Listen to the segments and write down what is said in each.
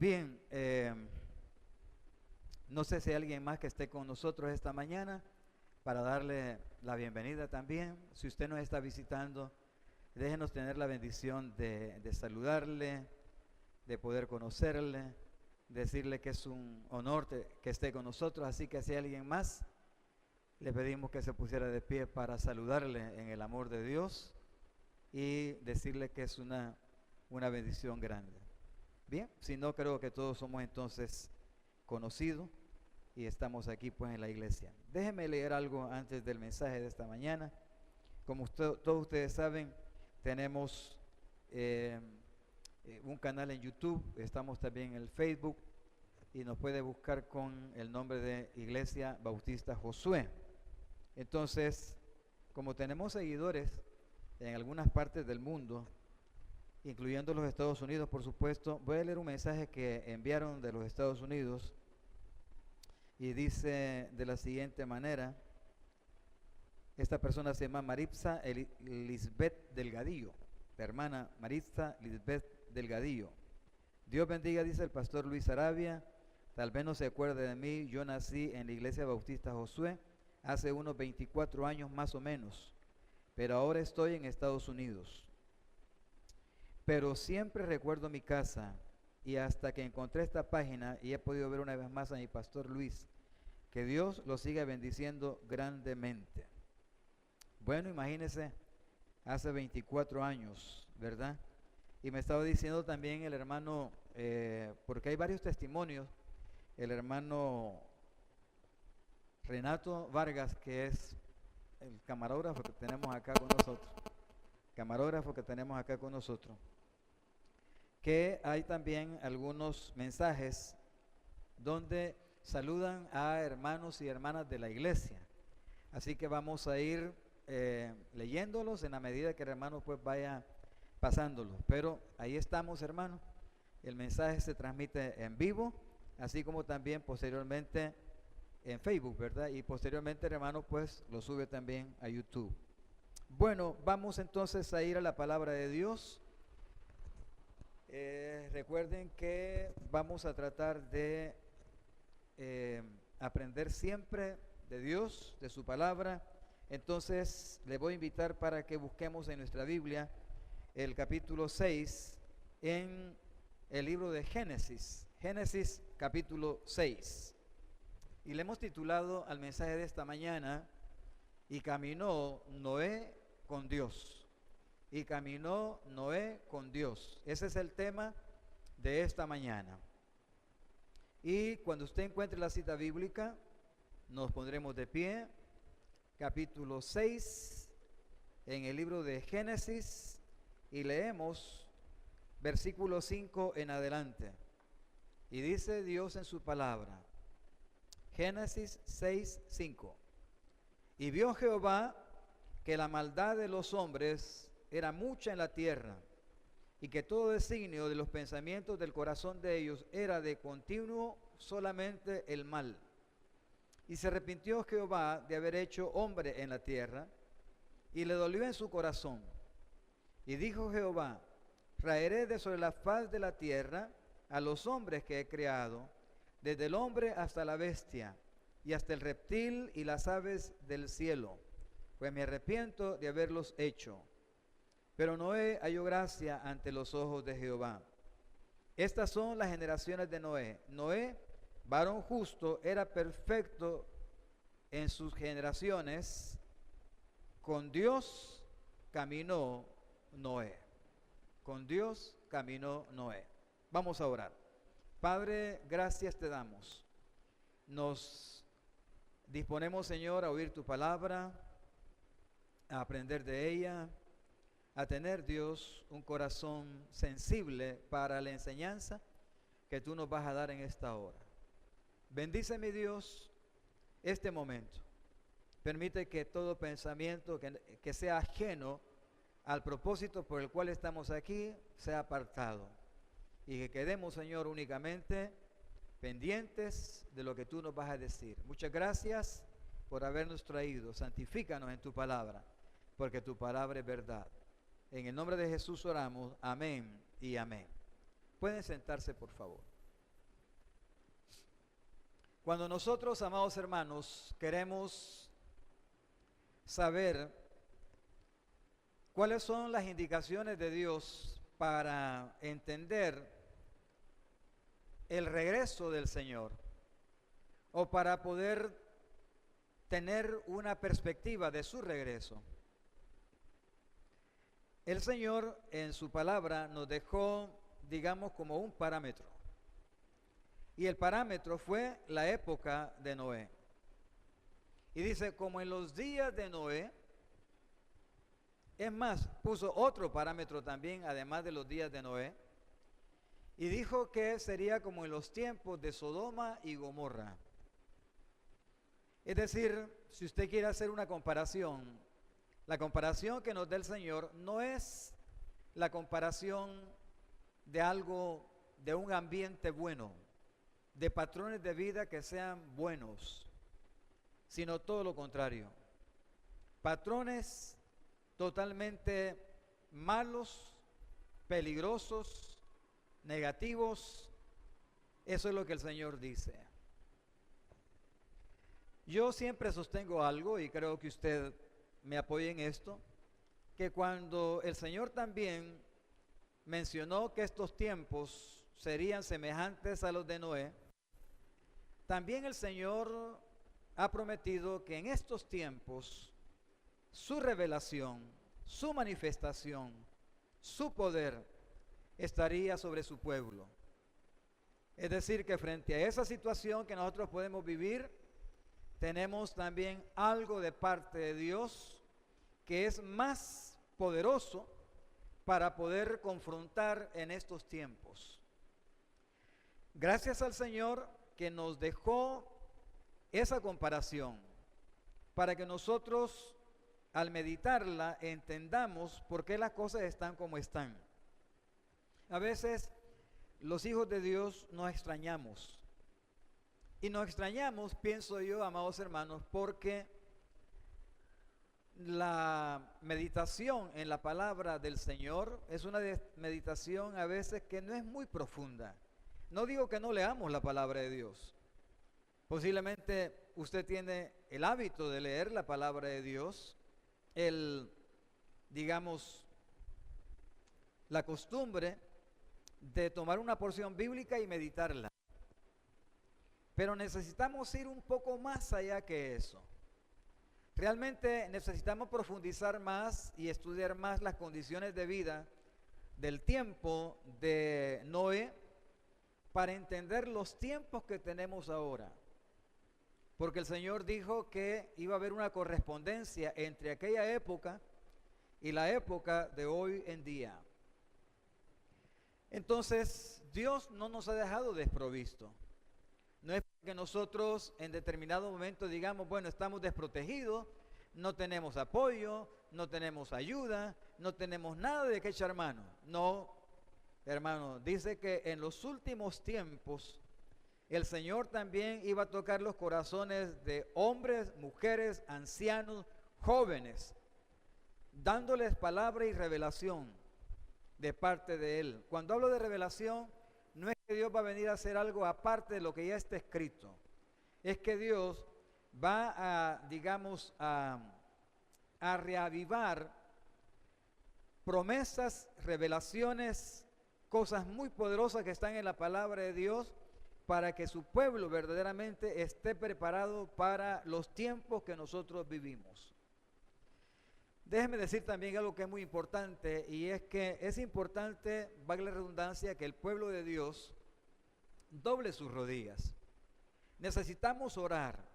Bien, no sé si hay alguien más que esté con nosotros esta mañana para darle la bienvenida también. Si usted nos está visitando, déjenos tener la bendición de saludarle, de poder conocerle, decirle que es un honor que esté con nosotros. Así que si hay alguien más, le pedimos que se pusiera de pie para saludarle en el amor de Dios y decirle que es una bendición grande. Bien, si no, creo que todos somos entonces conocidos y estamos aquí pues en la iglesia. Déjenme leer algo antes del mensaje de esta mañana. Como todos ustedes saben, tenemos un canal en YouTube, estamos también en el Facebook y nos puede buscar con el nombre de Iglesia Bautista Josué. Entonces, como tenemos seguidores en algunas partes del mundo, incluyendo los Estados Unidos, por supuesto, voy a leer un mensaje que enviaron de los Estados Unidos y dice de la siguiente manera. Esta persona se llama Maritza Lisbeth Delgadillo, la hermana Maritza Lisbeth Delgadillo. Dios bendiga, dice el pastor Luis Arabia. Tal vez no se acuerde de mí, yo nací en la Iglesia Bautista Josué hace unos 24 años más o menos, pero ahora estoy en Estados Unidos. Pero siempre recuerdo mi casa y hasta que encontré esta página y he podido ver una vez más a mi pastor Luis, que Dios lo siga bendiciendo grandemente. Bueno, imagínense, hace 24 años, ¿verdad? Y me estaba diciendo también el hermano, porque hay varios testimonios, el hermano Renato Vargas, que es el camarógrafo que tenemos acá con nosotros, que hay también algunos mensajes donde saludan a hermanos y hermanas de la iglesia. Así que vamos a ir leyéndolos en la medida que el hermano pues vaya pasándolos. Pero ahí estamos, hermano. El mensaje se transmite en vivo, así como también posteriormente en Facebook, ¿verdad? Y posteriormente el hermano pues lo sube también a YouTube. Bueno, vamos entonces a ir a la palabra de Dios. Recuerden que vamos a tratar de aprender siempre de Dios, de su palabra. Entonces le voy a invitar para que busquemos en nuestra Biblia el capítulo 6 en el libro de Génesis. Génesis capítulo 6. Y le hemos titulado al mensaje de esta mañana: y caminó Noé con Dios. Y caminó Noé con Dios. Ese es el tema de esta mañana. Y cuando usted encuentre la cita bíblica, nos pondremos de pie. Capítulo 6, en el libro de Génesis, y leemos versículo 5 en adelante. Y dice Dios en su palabra, Génesis 6, 5. Y vio Jehová que la maldad de los hombres era mucha en la tierra, y que todo designio de los pensamientos del corazón de ellos era de continuo solamente el mal. Y se arrepintió Jehová de haber hecho hombre en la tierra, y le dolió en su corazón. Y dijo Jehová, raeré de sobre la faz de la tierra a los hombres que he creado, desde el hombre hasta la bestia, y hasta el reptil y las aves del cielo, pues me arrepiento de haberlos hecho. Pero Noé halló gracia ante los ojos de Jehová. Estas son las generaciones de Noé. Noé, varón justo, era perfecto en sus generaciones. Con Dios caminó Noé. Con Dios caminó Noé. Vamos a orar. Padre, gracias te damos. Nos disponemos, Señor, a oír tu palabra, a aprender de ella, a tener, Dios, un corazón sensible para la enseñanza que tú nos vas a dar en esta hora. Bendice, mi Dios, este momento. Permite que todo pensamiento que sea ajeno al propósito por el cual estamos aquí sea apartado. Y que quedemos, Señor, únicamente pendientes de lo que tú nos vas a decir. Muchas gracias por habernos traído. Santifícanos en tu palabra, porque tu palabra es verdad. En el nombre de Jesús oramos, amén y amén. Pueden sentarse, por favor. Cuando nosotros, amados hermanos, queremos saber cuáles son las indicaciones de Dios para entender el regreso del Señor, o para poder tener una perspectiva de su regreso, el Señor en su palabra nos dejó, digamos, como un parámetro. Y el parámetro fue la época de Noé. Y dice, como en los días de Noé, es más, puso otro parámetro también, además de los días de Noé, y dijo que sería como en los tiempos de Sodoma y Gomorra. Es decir, si usted quiere hacer una comparación, la comparación que nos da el Señor no es la comparación de algo, de un ambiente bueno, de patrones de vida que sean buenos, sino todo lo contrario. Patrones totalmente malos, peligrosos, negativos. Eso es lo que el Señor dice. Yo siempre sostengo algo, y creo que usted me apoya en esto, que cuando el Señor también mencionó que estos tiempos serían semejantes a los de Noé, también el Señor ha prometido que en estos tiempos su revelación, su manifestación, su poder estaría sobre su pueblo. Es decir, que frente a esa situación que nosotros podemos vivir, tenemos también algo de parte de Dios que es más poderoso para poder confrontar en estos tiempos. Gracias al Señor que nos dejó esa comparación para que nosotros al meditarla entendamos por qué las cosas están como están. A veces los hijos de Dios nos extrañamos. Y nos extrañamos, pienso yo, amados hermanos, porque la meditación en la palabra del Señor es una meditación a veces que no es muy profunda. No digo que no leamos la palabra de Dios. Posiblemente usted tiene el hábito de leer la palabra de Dios, digamos, la costumbre de tomar una porción bíblica y meditarla. Pero necesitamos ir un poco más allá que eso. Realmente necesitamos profundizar más y estudiar más las condiciones de vida del tiempo de Noé para entender los tiempos que tenemos ahora. Porque el Señor dijo que iba a haber una correspondencia entre aquella época y la época de hoy en día. Entonces, Dios no nos ha dejado desprovisto. No es que nosotros en determinado momento digamos, bueno, estamos desprotegidos, no tenemos apoyo, no tenemos ayuda, no tenemos nada de qué echar mano. No, hermano, dice que en los últimos tiempos el Señor también iba a tocar los corazones de hombres, mujeres, ancianos, jóvenes, dándoles palabra y revelación de parte de Él. Cuando hablo de revelación, no es que Dios va a venir a hacer algo aparte de lo que ya está escrito. Es que Dios va a, digamos, a reavivar promesas, revelaciones, cosas muy poderosas que están en la palabra de Dios para que su pueblo verdaderamente esté preparado para los tiempos que nosotros vivimos. Déjeme decir también algo que es muy importante, y es que es importante, valga la redundancia, que el pueblo de Dios doble sus rodillas. Necesitamos orar.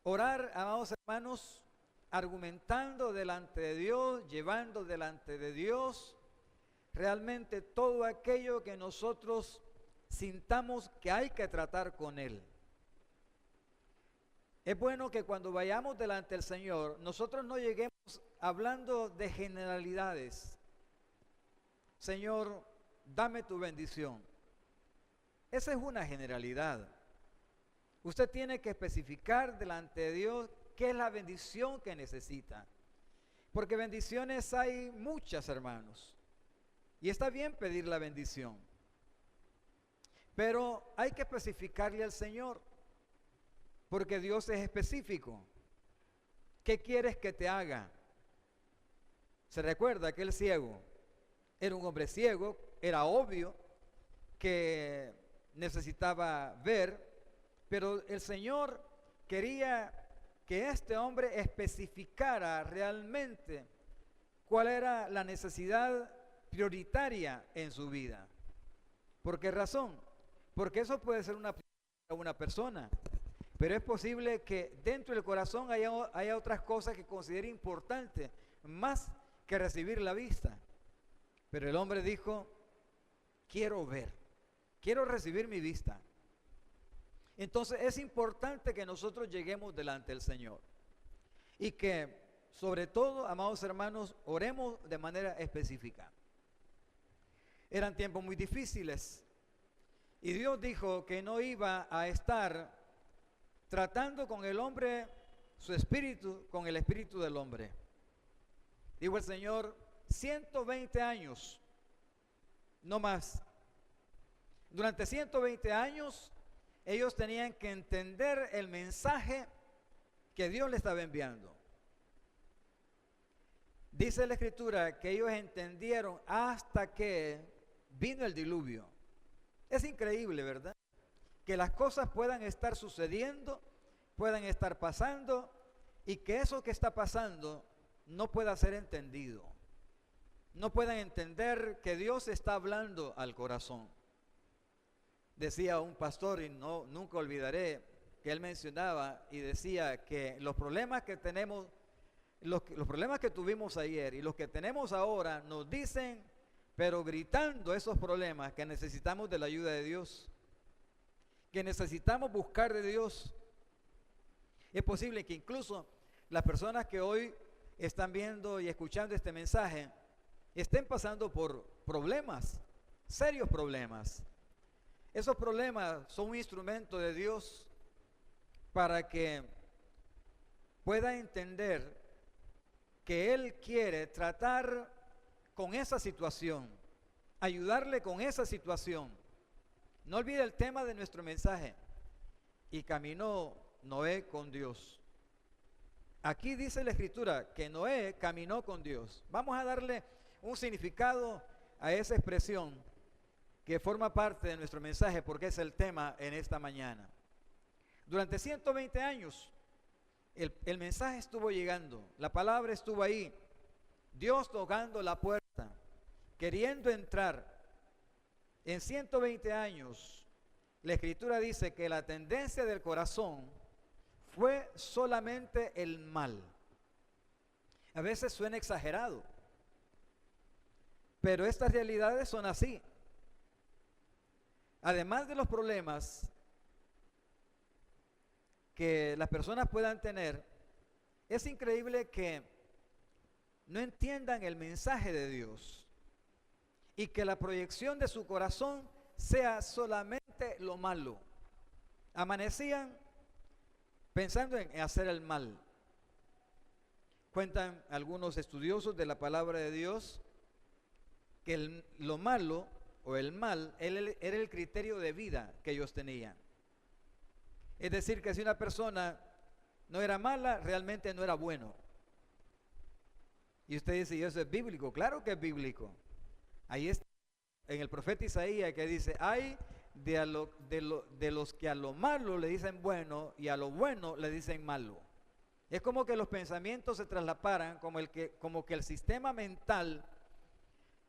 Orar, amados hermanos, argumentando delante de Dios, llevando delante de Dios realmente todo aquello que nosotros sintamos que hay que tratar con Él. Es bueno que cuando vayamos delante del Señor, nosotros no lleguemos hablando de generalidades. Señor, dame tu bendición. Esa es una generalidad. Usted tiene que especificar delante de Dios qué es la bendición que necesita. Porque bendiciones hay muchas, hermanos. Y está bien pedir la bendición. Pero hay que especificarle al Señor. porque Dios es específico. ¿Qué quieres que te haga? Se recuerda aquel ciego. Era un hombre ciego, era obvio que necesitaba ver, pero el Señor quería que este hombre especificara realmente cuál era la necesidad prioritaria en su vida. ¿Por qué razón? Porque eso puede ser una persona, pero es posible que dentro del corazón haya otras cosas que considere importantes, más que recibir la vista. Pero el hombre dijo, quiero ver, quiero recibir mi vista. Entonces es importante que nosotros lleguemos delante del Señor y que sobre todo, amados hermanos, oremos de manera específica. Eran tiempos muy difíciles y Dios dijo que no iba a estar tratando con el hombre, su espíritu, con el espíritu del hombre. Dijo el Señor, 120 años, no más. Durante 120 años, ellos tenían que entender el mensaje que Dios les estaba enviando. Dice la Escritura que ellos entendieron hasta que vino el diluvio. Es increíble, ¿verdad? Que las cosas puedan estar sucediendo, puedan estar pasando, y que eso que está pasando no pueda ser entendido. No puedan entender que Dios está hablando al corazón. Decía un pastor, y nunca olvidaré, que él mencionaba y decía que los problemas que tenemos, los problemas que tuvimos ayer y los que tenemos ahora nos dicen, pero gritando esos problemas, que necesitamos de la ayuda de Dios, que necesitamos buscar de Dios. Es posible que incluso las personas que hoy están viendo y escuchando este mensaje estén pasando por problemas, serios problemas. Esos problemas son un instrumento de Dios para que pueda entender que Él quiere tratar con esa situación, ayudarle con esa situación. No olvide el tema de nuestro mensaje. Y caminó Noé con Dios. Aquí dice la Escritura que Noé caminó con Dios. Vamos a darle un significado a esa expresión que forma parte de nuestro mensaje, porque es el tema en esta mañana. Durante 120 años el mensaje estuvo llegando, la palabra estuvo ahí, Dios tocando la puerta, queriendo entrar. En 120 años, la Escritura dice que la tendencia del corazón fue solamente el mal. A veces suena exagerado, pero estas realidades son así. Además de los problemas que las personas puedan tener, es increíble que no entiendan el mensaje de Dios y que la proyección de su corazón sea solamente lo malo. Amanecían pensando en hacer el mal. Cuentan algunos estudiosos de la palabra de Dios que lo malo o el mal era el criterio de vida que ellos tenían. Es decir, que si una persona no era mala, realmente no era bueno. Y usted dice, ¿y eso es bíblico? Claro que es bíblico. Ahí está en el profeta Isaías que dice, hay de los que a lo malo le dicen bueno y a lo bueno le dicen malo. Es como que los pensamientos se traslaparan, como que el sistema mental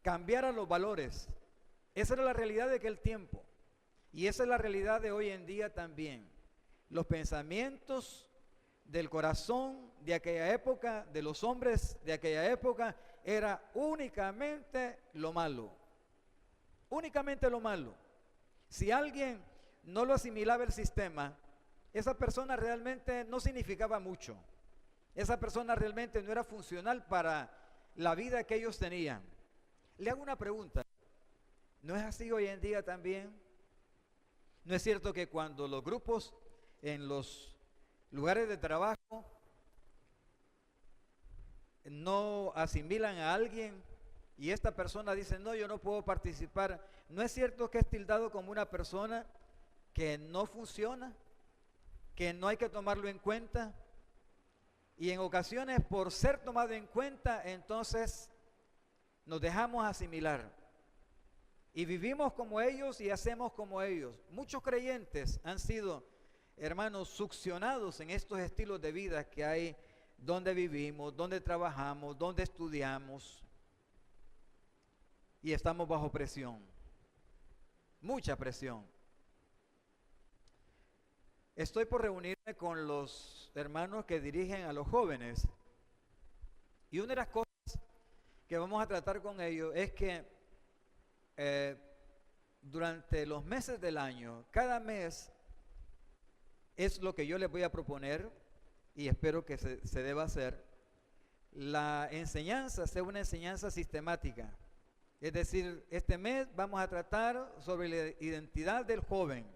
cambiara los valores. Esa era la realidad de aquel tiempo. Y esa es la realidad de hoy en día también. Los pensamientos del corazón de aquella época, de los hombres de aquella época, era únicamente lo malo. Únicamente lo malo. Si alguien no lo asimilaba el sistema, esa persona realmente no significaba mucho. Esa persona realmente no era funcional para la vida que ellos tenían. Le hago una pregunta. ¿No es así hoy en día también? ¿No es cierto que cuando los grupos en los lugares de trabajo no asimilan a alguien y esta persona dice, no, yo no puedo participar? ¿No es cierto que es tildado como una persona que no funciona? que no hay que tomarlo en cuenta, y en ocasiones por ser tomado en cuenta, entonces nos dejamos asimilar y vivimos como ellos y hacemos como ellos. Muchos creyentes han sido, hermanos, succionados en estos estilos de vida que hay donde vivimos, donde trabajamos, donde estudiamos, y estamos bajo presión, mucha presión. Estoy por reunirme con los hermanos que dirigen a los jóvenes, y una de las cosas que vamos a tratar con ellos es que durante los meses del año, cada mes es lo que yo les voy a proponer, y espero que se deba hacer, la enseñanza sea una enseñanza sistemática. Es decir, este mes vamos a tratar sobre la identidad del joven,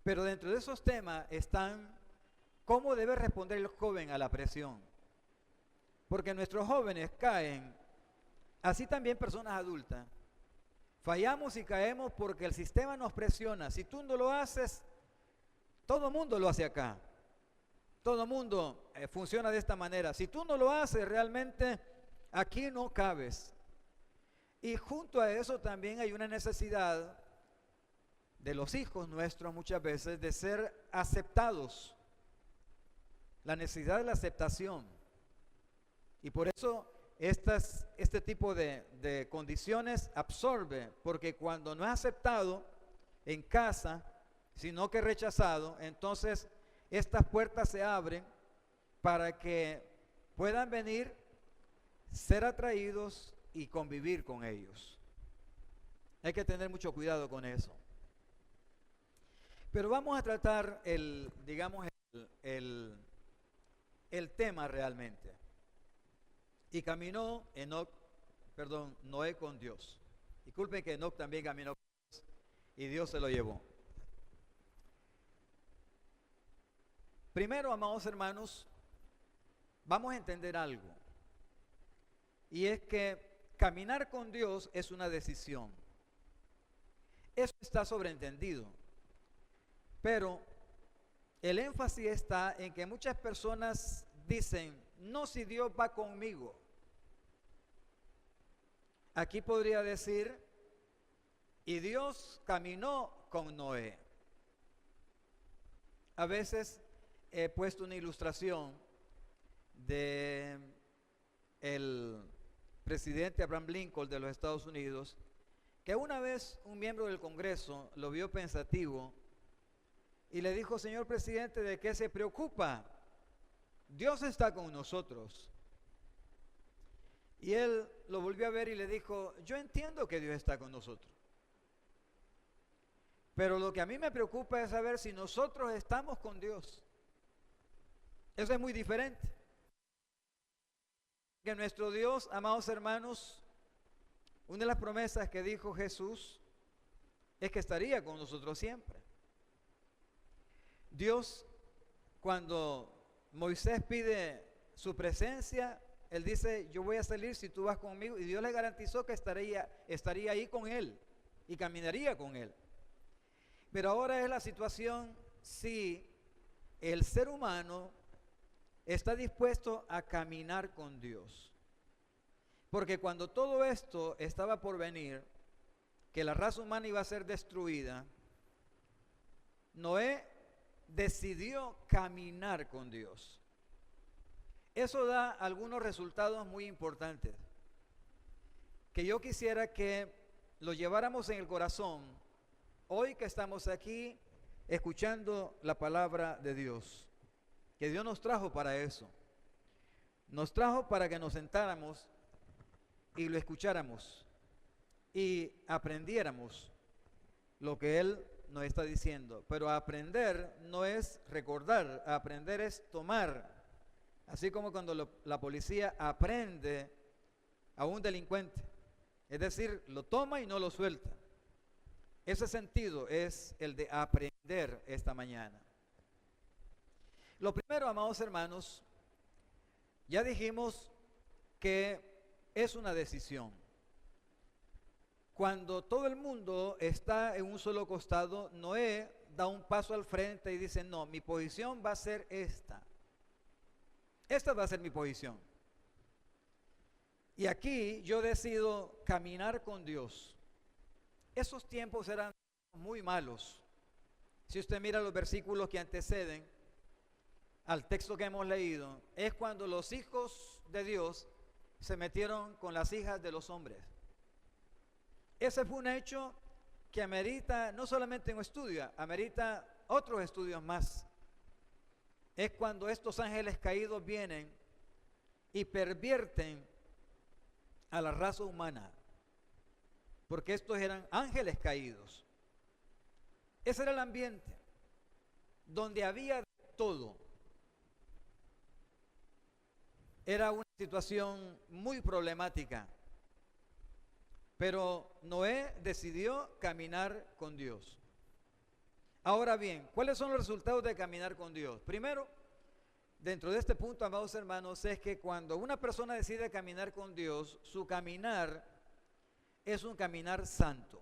pero dentro de esos temas están cómo debe responder el joven a la presión, porque nuestros jóvenes caen, así también personas adultas, fallamos y caemos porque el sistema nos presiona. Si tú no lo haces, todo el mundo lo hace acá. Todo el mundo funciona de esta manera. Si tú no lo haces, realmente aquí no cabes. Y junto a eso también hay una necesidad de los hijos nuestros muchas veces de ser aceptados. La necesidad de la aceptación. Y por eso este tipo de condiciones absorbe, porque cuando no es aceptado en casa, sino que rechazado, entonces estas puertas se abren para que puedan venir, ser atraídos y convivir con ellos. Hay que tener mucho cuidado con eso. Pero vamos a tratar el tema realmente. Y caminó Noé con Dios. Disculpen que Enoc también caminó con Dios y Dios se lo llevó. Primero, amados hermanos, vamos a entender algo. Y es que caminar con Dios es una decisión. Eso está sobreentendido. Pero el énfasis está en que muchas personas dicen, no, si Dios va conmigo. Aquí podría decir, y Dios caminó con Noé. A veces he puesto una ilustración de el presidente Abraham Lincoln de los Estados Unidos, que una vez un miembro del Congreso lo vio pensativo y le dijo, señor presidente, ¿de qué se preocupa? Dios está con nosotros. Y él lo volvió a ver y le dijo, yo entiendo que Dios está con nosotros, pero lo que a mí me preocupa es saber si nosotros estamos con Dios. Eso es muy diferente. Que nuestro Dios, amados hermanos, una de las promesas que dijo Jesús es que estaría con nosotros siempre. Dios, cuando Moisés pide su presencia, él dice, yo voy a salir si tú vas conmigo, y Dios le garantizó que estaría ahí con él y caminaría con él. Pero ahora es la situación si el ser humano está dispuesto a caminar con Dios. Porque cuando todo esto estaba por venir, que la raza humana iba a ser destruida, Noé decidió caminar con Dios. Eso da algunos resultados muy importantes, que yo quisiera que lo lleváramos en el corazón hoy que estamos aquí escuchando la palabra de Dios, que Dios nos trajo para eso. Nos trajo para que nos sentáramos y lo escucháramos y aprendiéramos lo que Él nos está diciendo. Pero aprender no es recordar, aprender es tomar. Así como cuando la policía aprende a un delincuente, es decir, lo toma y no lo suelta. Ese sentido es el de aprender esta mañana. Lo primero, amados hermanos, ya dijimos que es una decisión. Cuando todo el mundo está en un solo costado, Noé da un paso al frente y dice, no, mi posición va a ser esta. Esta va a ser mi posición. Y aquí yo decido caminar con Dios. Esos tiempos eran muy malos. Si usted mira los versículos que anteceden al texto que hemos leído, es cuando los hijos de Dios se metieron con las hijas de los hombres. Ese fue un hecho que amerita no solamente un estudio, amerita otros estudios más. Es cuando estos ángeles caídos vienen y pervierten a la raza humana, porque estos eran ángeles caídos. Ese era el ambiente donde había todo. Era una situación muy problemática, pero Noé decidió caminar con Dios. Ahora bien, ¿cuáles son los resultados de caminar con Dios? Primero, dentro de este punto, amados hermanos, es que cuando una persona decide caminar con Dios, su caminar es un caminar santo.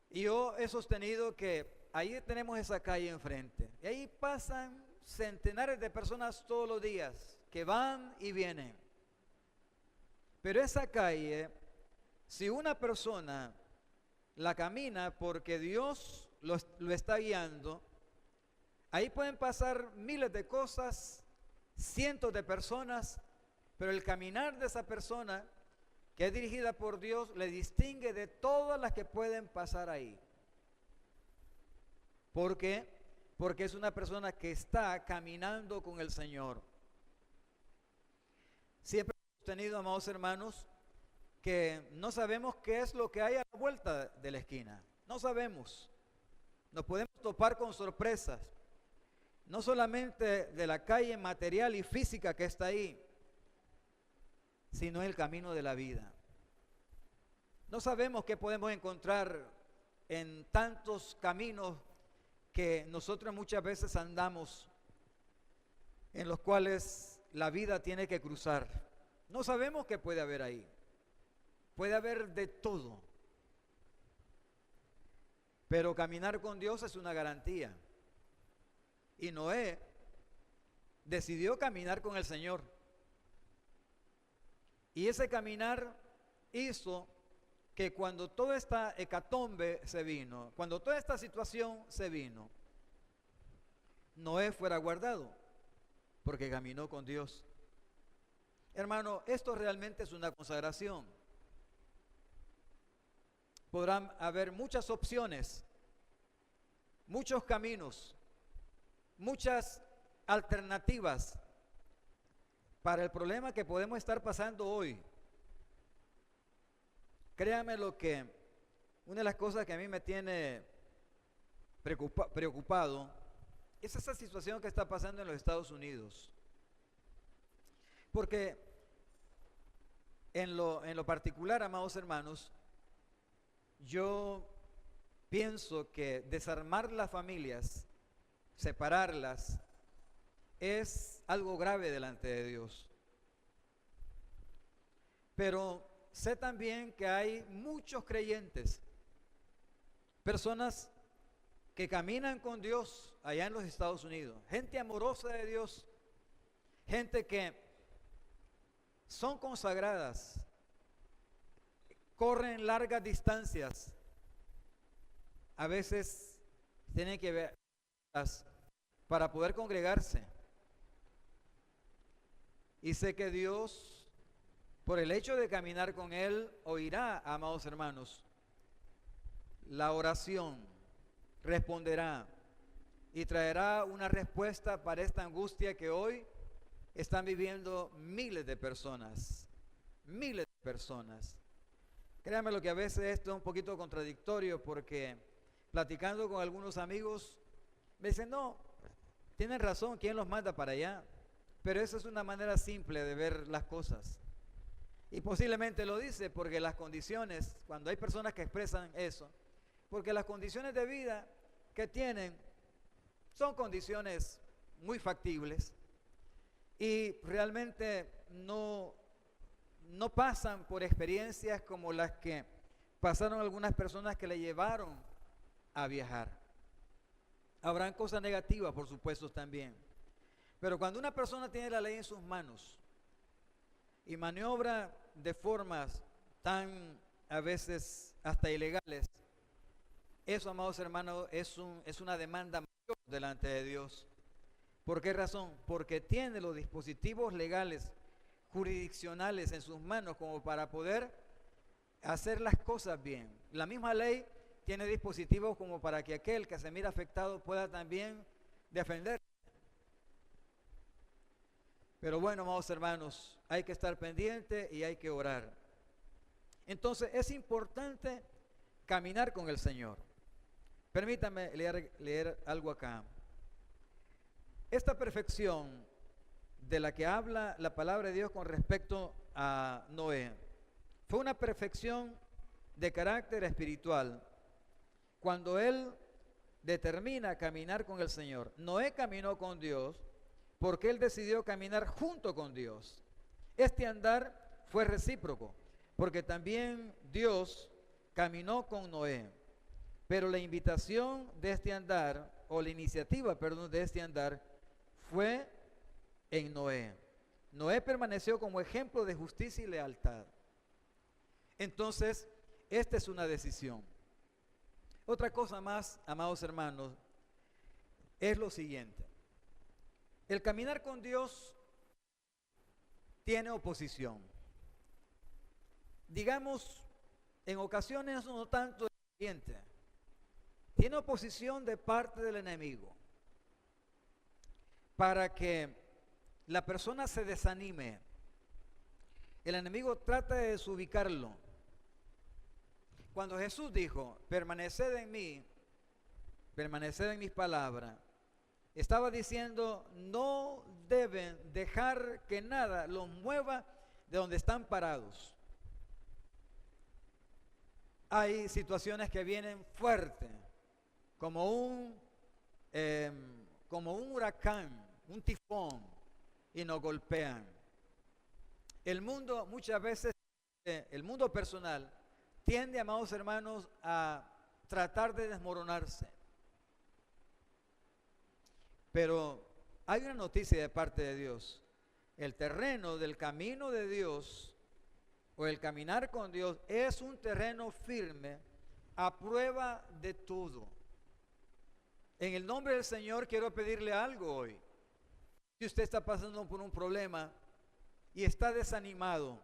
Y yo he sostenido que ahí tenemos esa calle enfrente, y ahí pasan centenares de personas todos los días que van y vienen. Pero esa calle, si una persona la camina porque Dios lo está guiando, ahí pueden pasar miles de cosas, cientos de personas, pero el caminar de esa persona que es dirigida por Dios le distingue de todas las que pueden pasar ahí. ¿Por qué? Porque es una persona que está caminando con el Señor. Siempre hemos tenido, amados hermanos, que no sabemos qué es lo que hay a la vuelta de la esquina. No sabemos. Nos podemos topar con sorpresas. No solamente de la calle material y física que está ahí, sino el camino de la vida. No sabemos qué podemos encontrar en tantos caminos que nosotros muchas veces andamos, en los cuales la vida tiene que cruzar. No sabemos qué puede haber ahí. Puede haber de todo. Pero caminar con Dios es una garantía. Y Noé decidió caminar con el Señor. Y ese caminar hizo que cuando toda esta hecatombe se vino, cuando toda esta situación se vino, Noé fuera guardado, porque caminó con Dios. Hermano, esto realmente es una consagración. Podrán haber muchas opciones, muchos caminos, muchas alternativas para el problema que podemos estar pasando hoy. Créame lo que una de las cosas que a mí me tiene preocupado es esa situación que está pasando en los Estados Unidos. Porque en lo particular, amados hermanos, yo pienso que desarmar las familias, separarlas, es algo grave delante de Dios. Pero sé también que hay muchos creyentes, personas que caminan con Dios allá en los Estados Unidos, gente amorosa de Dios, gente que son consagradas, corren largas distancias, a veces tienen que ver para poder congregarse. Y sé que Dios, por el hecho de caminar con Él, oirá, amados hermanos, la oración, responderá y traerá una respuesta para esta angustia que hoy están viviendo miles de personas. Miles de personas. Créanme lo que a veces esto es un poquito contradictorio, porque platicando con algunos amigos me dicen, no, tienen razón, ¿quién los manda para allá? Pero esa es una manera simple de ver las cosas. Y posiblemente lo dice porque las condiciones, cuando hay personas que expresan eso, porque las condiciones de vida que tienen son condiciones muy factibles y realmente no pasan por experiencias como las que pasaron algunas personas que le llevaron a viajar. Habrán cosas negativas, por supuesto, también. Pero cuando una persona tiene la ley en sus manos y maniobra de formas tan a veces hasta ilegales, eso, amados hermanos, es una demanda mayor delante de Dios. ¿Por qué razón? Porque tiene los dispositivos legales, jurisdiccionales en sus manos como para poder hacer las cosas bien. La misma ley tiene dispositivos como para que aquel que se mira afectado pueda también defender. Pero bueno, amados hermanos, hay que estar pendiente y hay que orar. Entonces es importante caminar con el Señor. Permítame leer algo acá. Esta perfección de la que habla la palabra de Dios con respecto a Noé fue una perfección de carácter espiritual cuando él determina caminar con el Señor. Noé caminó con Dios porque él decidió caminar junto con Dios. Este andar fue recíproco porque también Dios caminó con Noé. Pero la invitación de este andar, o la iniciativa, perdón, de este andar, fue en Noé. Noé permaneció como ejemplo de justicia y lealtad. Entonces, esta es una decisión. Otra cosa más, amados hermanos, es lo siguiente. El caminar con Dios tiene oposición. Digamos, en ocasiones no tanto el siguiente. Tiene oposición de parte del enemigo para que la persona se desanime. El enemigo trata de desubicarlo. Cuando Jesús dijo, permaneced en mí, permaneced en mis palabras, estaba diciendo, no deben dejar que nada los mueva de donde están parados. Hay situaciones que vienen fuertes, como un huracán, un tifón, y nos golpean. El mundo muchas veces, el mundo personal, tiende, amados hermanos, a tratar de desmoronarse. Pero hay una noticia de parte de Dios. El terreno del camino de Dios, o el caminar con Dios, es un terreno firme a prueba de todo. En el nombre del Señor quiero pedirle algo hoy. Si usted está pasando por un problema y está desanimado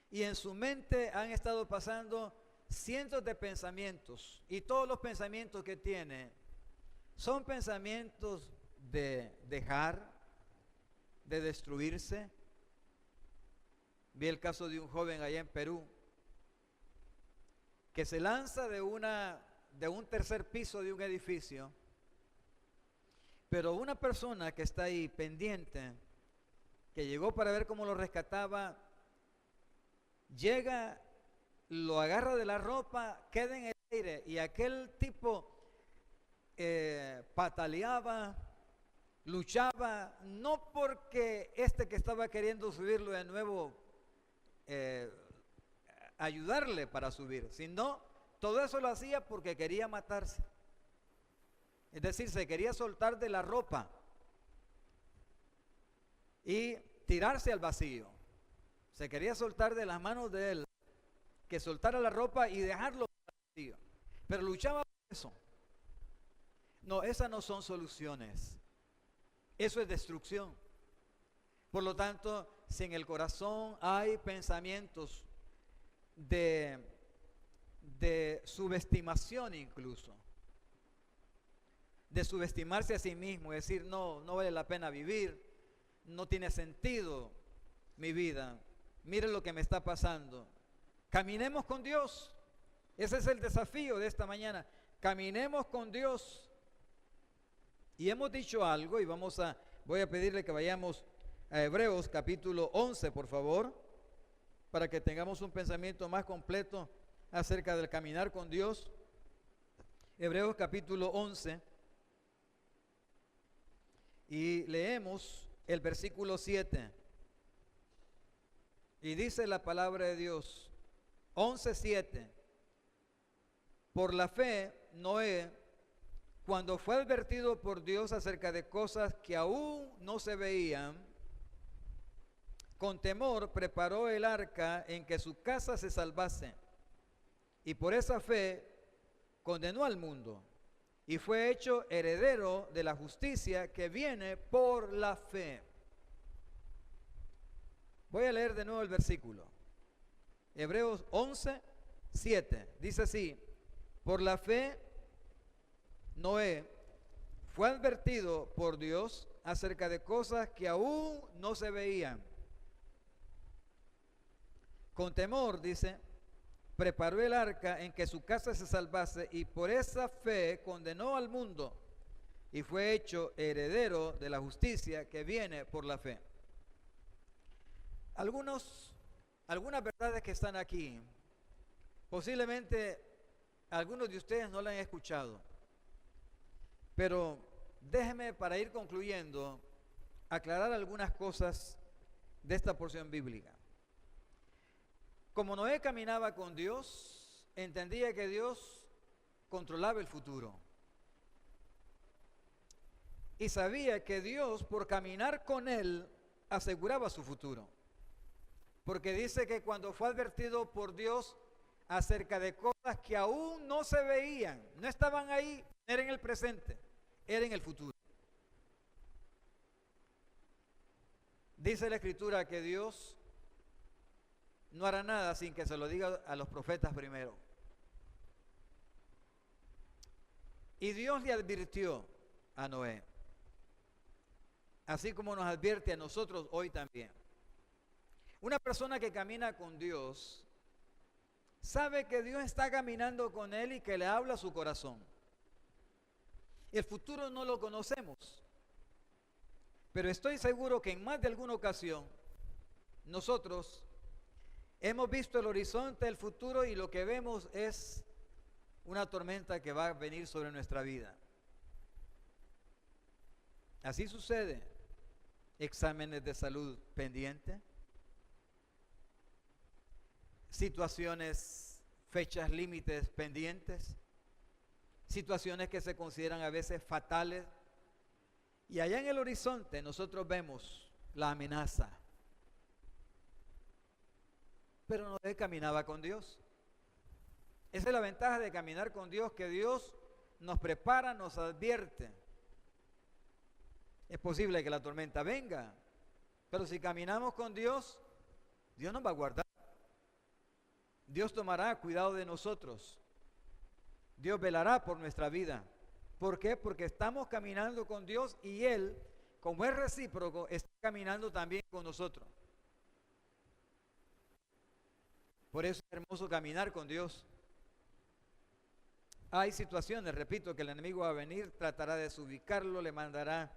y en su mente han estado pasando cientos de pensamientos y todos los pensamientos que tiene son pensamientos de dejar, de destruirse. Vi el caso de un joven allá en Perú que se lanza de un tercer piso de un edificio, pero una persona que está ahí pendiente, que llegó para ver cómo lo rescataba, llega, lo agarra de la ropa, queda en el aire y aquel tipo pataleaba, luchaba, no porque este que estaba queriendo subirlo de nuevo ayudarle para subir, sino todo eso lo hacía porque quería matarse. Es decir, se quería soltar de la ropa y tirarse al vacío. Se quería soltar de las manos de él, que soltara la ropa y dejarlo al vacío. Pero luchaba por eso. No, esas no son soluciones. Eso es destrucción. Por lo tanto, si en el corazón hay pensamientos de subestimación incluso, de subestimarse a sí mismo, decir no vale la pena vivir, no tiene sentido mi vida, mire lo que me está pasando. Caminemos con Dios. Ese es el desafío de esta mañana. Caminemos con Dios. Y hemos dicho algo y voy a pedirle que vayamos a Hebreos capítulo 11, por favor, para que tengamos un pensamiento más completo acerca del caminar con Dios. Hebreos capítulo 11 y leemos el versículo 7 y dice la palabra de Dios, 11:7: por la fe Noé, cuando fue advertido por Dios acerca de cosas que aún no se veían, con temor preparó el arca en que su casa se salvase, y por esa fe condenó al mundo, y fue hecho heredero de la justicia que viene por la fe. Voy a leer de nuevo el versículo. Hebreos 11, 7. Dice así: por la fe, Noé fue advertido por Dios acerca de cosas que aún no se veían. Con temor, dice, preparó el arca en que su casa se salvase, y por esa fe condenó al mundo, y fue hecho heredero de la justicia que viene por la fe. Algunas verdades que están aquí, posiblemente algunos de ustedes no la han escuchado, pero déjenme, para ir concluyendo, aclarar algunas cosas de esta porción bíblica. Como Noé caminaba con Dios, entendía que Dios controlaba el futuro. Y sabía que Dios, por caminar con él, aseguraba su futuro. Porque dice que cuando fue advertido por Dios acerca de cosas que aún no se veían, no estaban ahí, era en el presente, era en el futuro. Dice la Escritura que Dios no hará nada sin que se lo diga a los profetas primero. Y Dios le advirtió a Noé, así como nos advierte a nosotros hoy también. Una persona que camina con Dios sabe que Dios está caminando con él y que le habla a su corazón. El futuro no lo conocemos, pero estoy seguro que en más de alguna ocasión nosotros hemos visto el horizonte del futuro y lo que vemos es una tormenta que va a venir sobre nuestra vida. Así sucede. Exámenes de salud pendientes, situaciones, fechas límites pendientes, situaciones que se consideran a veces fatales. Y allá en el horizonte nosotros vemos la amenaza. Pero Noé caminaba con Dios. Esa es la ventaja de caminar con Dios, que Dios nos prepara, nos advierte. Es posible que la tormenta venga, pero si caminamos con Dios, Dios nos va a guardar. Dios tomará cuidado de nosotros. Dios velará por nuestra vida. ¿Por qué? Porque estamos caminando con Dios y Él, como es recíproco, está caminando también con nosotros. Por eso es hermoso caminar con Dios. Hay situaciones, repito, que el enemigo va a venir, tratará de desubicarlo, le mandará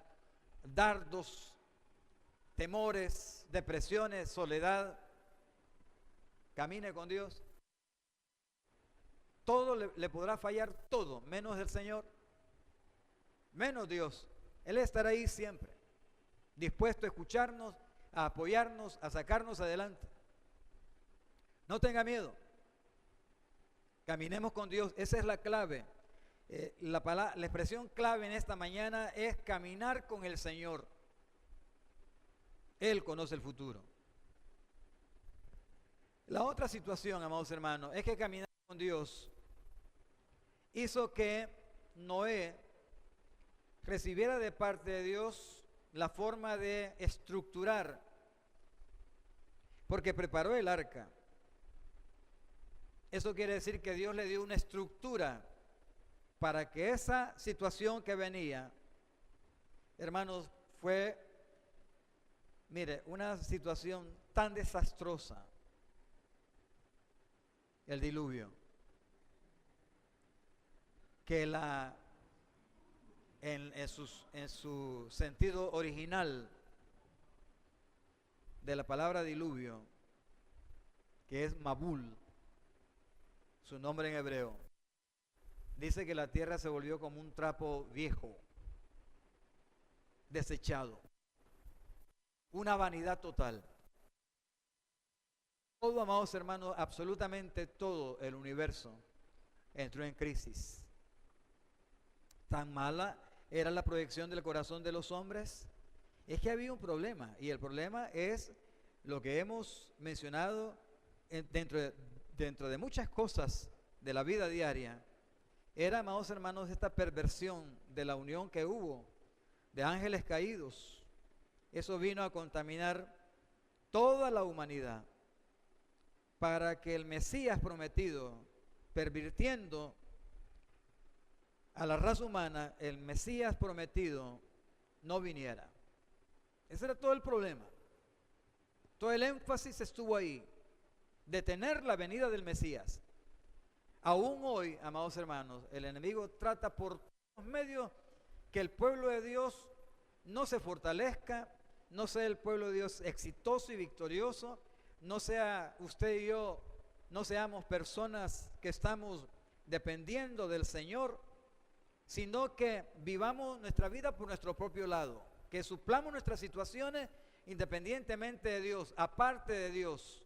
dardos, temores, depresiones, soledad. Camine con Dios. Todo le podrá fallar, todo, menos el Señor, menos Dios. Él estará ahí siempre, dispuesto a escucharnos, a apoyarnos, a sacarnos adelante. No tenga miedo. Caminemos con Dios. Esa es la clave. La expresión clave en esta mañana es caminar con el Señor. Él conoce el futuro. La otra situación, amados hermanos, es que caminar con Dios hizo que Noé recibiera de parte de Dios la forma de estructurar, porque preparó el arca. Eso quiere decir que Dios le dio una estructura para que esa situación que venía, hermanos, fue, mire, una situación tan desastrosa, el diluvio, que en su sentido original de la palabra diluvio, que es Mabul, su nombre en hebreo, dice que la tierra se volvió como un trapo viejo, desechado, una vanidad total. Todo, amados hermanos, absolutamente todo el universo entró en crisis ¿Tan mala era la proyección del corazón de los hombres? Es que había un problema, y el problema es lo que hemos mencionado dentro de muchas cosas de la vida diaria. Era, amados hermanos, esta perversión de la unión que hubo de ángeles caídos. Eso vino a contaminar toda la humanidad para que el Mesías prometido, pervirtiendo a la raza humana, el Mesías prometido no viniera. Ese era todo el problema. Todo el énfasis estuvo ahí, detener la venida del Mesías. Aún hoy, amados hermanos, el enemigo trata por todos los medios que el pueblo de Dios no se fortalezca, no sea el pueblo de Dios exitoso y victorioso, no sea usted y yo, no seamos personas que estamos dependiendo del Señor, sino que vivamos nuestra vida por nuestro propio lado, que suplamos nuestras situaciones independientemente de Dios, aparte de Dios.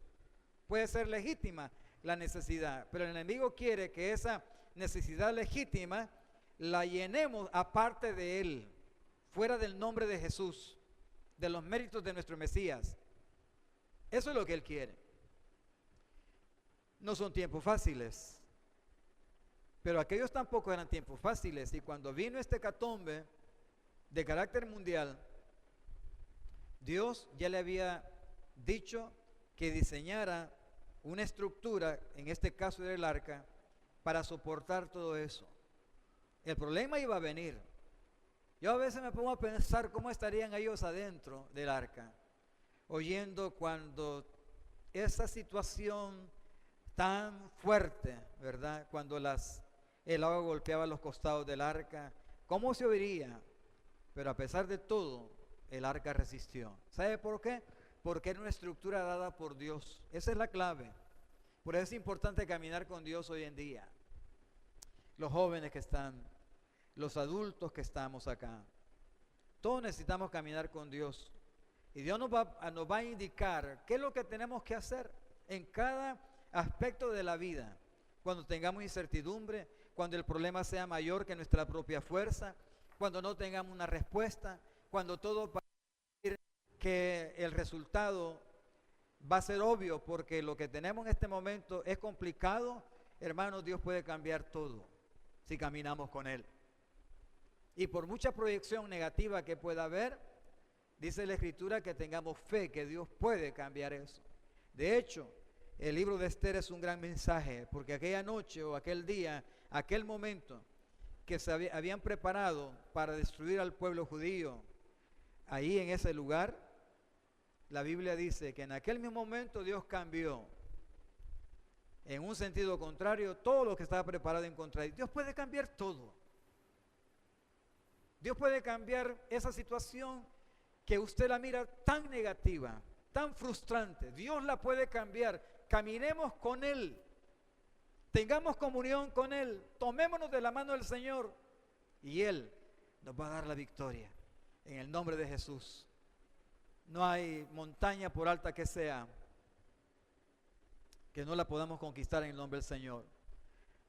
Puede ser legítima la necesidad, pero el enemigo quiere que esa necesidad legítima la llenemos aparte de Él, fuera del nombre de Jesús, de los méritos de nuestro Mesías. Eso es lo que Él quiere. No son tiempos fáciles, pero aquellos tampoco eran tiempos fáciles, y cuando vino este hecatombe de carácter mundial, Dios ya le había dicho que diseñara una estructura, en este caso del arca, para soportar todo eso. El problema iba a venir. Yo a veces me pongo a pensar cómo estarían ellos adentro del arca, oyendo cuando esa situación tan fuerte, ¿verdad? Cuando el agua golpeaba los costados del arca, ¿cómo se oiría? Pero a pesar de todo, el arca resistió. ¿Sabe por qué? Porque era una estructura dada por Dios. Esa es la clave. Por eso es importante caminar con Dios hoy en día. Los jóvenes que están, los adultos que estamos acá, todos necesitamos caminar con Dios. Y Dios nos va a indicar qué es lo que tenemos que hacer en cada aspecto de la vida. Cuando tengamos incertidumbre, cuando el problema sea mayor que nuestra propia fuerza, cuando no tengamos una respuesta, cuando todo parece que el resultado va a ser obvio porque lo que tenemos en este momento es complicado, hermanos, Dios puede cambiar todo si caminamos con Él. Y por mucha proyección negativa que pueda haber, dice la Escritura que tengamos fe que Dios puede cambiar eso. De hecho, el libro de Esther es un gran mensaje, porque aquella noche o aquel día, aquel momento que se habían preparado para destruir al pueblo judío, ahí en ese lugar, la Biblia dice que en aquel mismo momento Dios cambió, en un sentido contrario, todo lo que estaba preparado en contra de Dios. Dios puede cambiar todo. Dios puede cambiar esa situación que usted la mira tan negativa, tan frustrante. Dios la puede cambiar. Caminemos con Él. Tengamos comunión con Él. Tomémonos de la mano del Señor. Y Él nos va a dar la victoria. En el nombre de Jesús. No hay montaña por alta que sea que no la podamos conquistar en el nombre del Señor.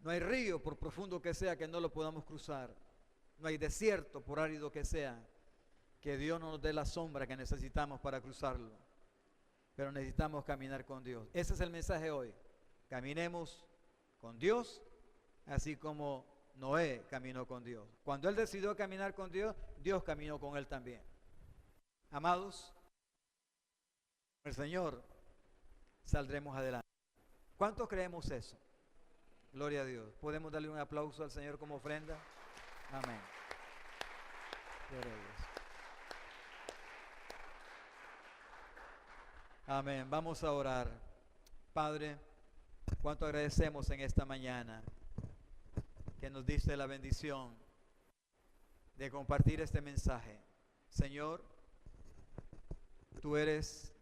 No hay río por profundo que sea que no lo podamos cruzar. No hay desierto por árido que sea que Dios no nos dé la sombra que necesitamos para cruzarlo. Pero necesitamos caminar con Dios. Ese es el mensaje hoy. Caminemos con Dios, así como Noé caminó con Dios. Cuando él decidió caminar con Dios, Dios caminó con él también. Amados, con el Señor saldremos adelante. ¿Cuántos creemos eso? Gloria a Dios. ¿Podemos darle un aplauso al Señor como ofrenda? Amén. Gloria a Dios. Amén. Vamos a orar. Padre, cuánto agradecemos en esta mañana que nos diste la bendición de compartir este mensaje. Señor, tú eres